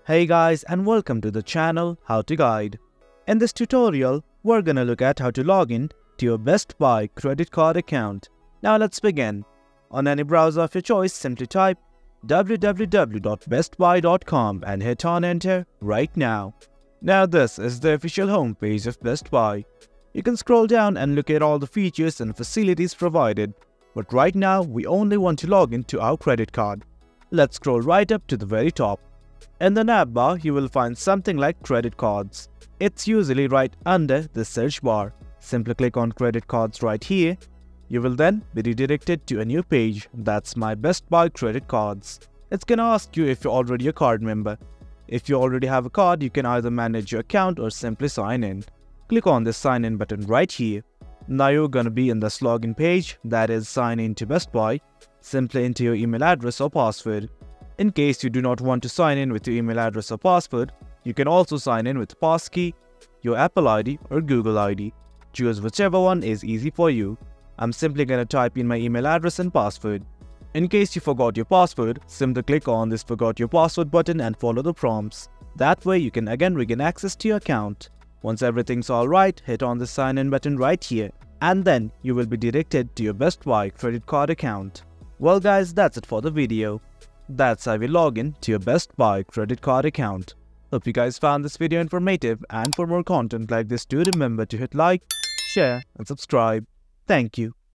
Hey guys, and welcome to the channel How to Guide. In this tutorial, we're gonna look at how to log in to your Best Buy credit card account. Now let's begin. On any browser of your choice, simply type www.bestbuy.com and hit on enter right now. Now this is the official homepage of Best Buy. You can scroll down and look at all the features and facilities provided, but right now we only want to log in to our credit card. Let's scroll right up to the very top. In the nav bar, you will find something like credit cards. It's usually right under the search bar. Simply click on credit cards right here. You will then be redirected to a new page that's My Best Buy Credit Cards. It's gonna ask you if you're already a card member. If you already have a card, you can either manage your account or simply sign in. Click on this sign in button right here. Now you're gonna be in this login page, that is sign in to Best Buy. Simply enter your email address or password. In case you do not want to sign in with your email address or password, you can also sign in with passkey, your Apple ID or Google ID. Choose whichever one is easy for you. I'm simply gonna type in my email address and password. In case you forgot your password, simply click on this Forgot Your Password button and follow the prompts. That way you can again regain access to your account. Once everything's alright, hit on the sign in button right here, and then you will be directed to your Best Buy credit card account. Well guys, that's it for the video. That's how you log in to your Best Buy credit card account. Hope you guys found this video informative, and for more content like this, do remember to hit like, share and subscribe. Thank you.